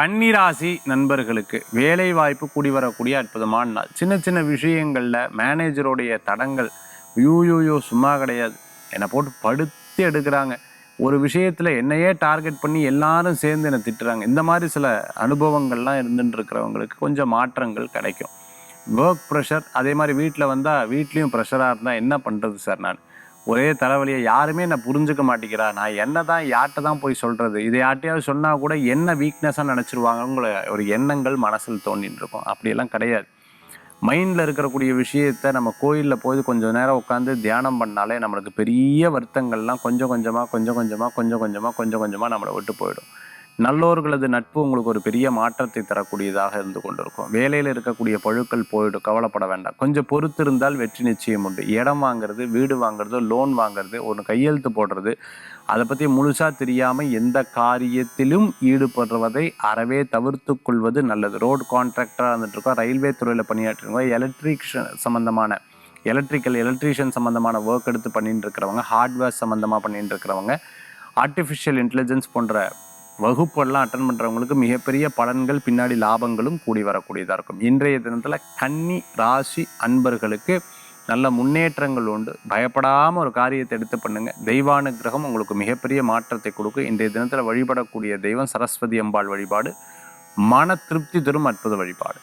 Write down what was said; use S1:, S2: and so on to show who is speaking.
S1: கன்னிராசி நண்பர்களுக்கு வேலை வாய்ப்பு கூடி வரக்கூடிய அற்புதமான நாள். சின்ன சின்ன விஷயங்களில் மேனேஜருடைய தடங்கள் யூ சும்மா கிடையாது, என்னை போட்டு படுத்தி எடுக்கிறாங்க, ஒரு விஷயத்தில் என்னையே டார்கெட் பண்ணி எல்லாரும் சேர்ந்து என்னை திட்டுறாங்க. இந்த மாதிரி சில அனுபவங்கள்லாம் இருந்துட்டு இருக்கிறவங்களுக்கு கொஞ்சம் மாற்றங்கள் கிடைக்கும். ஒர்க் ப்ரெஷர், அதே மாதிரி வீட்டில் வந்தால் வீட்லேயும் ப்ரெஷராக இருந்தால் என்ன பண்ணுறது சார், நான் ஒரே தலைவலியை, யாருமே என்னை புரிஞ்சுக்க மாட்டேங்கிறா, நான் என்ன தான் யார்கிட்ட தான் போய் சொல்கிறது, இதை யார்ட்டையாவது சொன்னால் கூட என்ன வீக்னஸாக நினச்சிருவாங்கங்கிற ஒரு எண்ணங்கள் மனசில் தோண்டின்னு இருக்கும். அப்படியெல்லாம் கிடையாது. மைண்டில் இருக்கக்கூடிய விஷயத்தை நம்ம கோயிலில் போய் கொஞ்சம் நேரம் உட்காந்து தியானம் பண்ணாலே நம்மளுக்கு பெரிய வருத்தங்கள்லாம் கொஞ்சம் கொஞ்சமாக நம்மளை விட்டு போயிடும். நல்லோர்களது நட்பு உங்களுக்கு ஒரு பெரிய மாற்றத்தை தரக்கூடியதாக இருந்து கொண்டிருக்கும். வேலையில் இருக்கக்கூடிய பழுக்கள் போயிடும், கவலைப்பட வேண்டாம். கொஞ்சம் பொறுத்து இருந்தால் வெற்றி நிச்சயம் உண்டு. இடம் வாங்குறது, வீடு வாங்குறது, லோன் வாங்குறது, ஒரு கையெழுத்து போடுறது, அதை பற்றி முழுசாக தெரியாமல் எந்த காரியத்திலும் ஈடுபடுவதை அறவே தவிர்த்து கொள்வது நல்லது. ரோடு கான்ட்ராக்டராக இருந்துட்டுருக்கோம், ரயில்வே துறையில் பணியாற்றிருக்கோம், எலக்ட்ரீஷியன் சம்மந்தமான ஒர்க் எடுத்து பண்ணிட்டு இருக்கிறவங்க, ஹார்ட்வேர் சம்மந்தமாக பண்ணிட்டு இருக்கிறவங்க, ஆர்டிஃபிஷியல் இன்டெலிஜென்ஸ் போன்ற வகுப்பெல்லாம் அட்டன் பண்ணுறவங்களுக்கு மிகப்பெரிய பலன்கள், பின்னாடி லாபங்களும் கூடி வரக்கூடியதாக இருக்கும். இன்றைய தினத்தில் கன்னி ராசி அன்பர்களுக்கு நல்ல முன்னேற்றங்கள் உண்டு. பயப்படாமல் ஒரு காரியத்தை எடுத்து பண்ணுங்கள். தெய்வானுக்கிரகம் உங்களுக்கு மிகப்பெரிய மாற்றத்தை கொடுக்கும். இன்றைய தினத்தில் வழிபடக்கூடிய தெய்வம் சரஸ்வதி அம்பாள் வழிபாடு மன திருப்தி தரும் அற்புத வழிபாடு.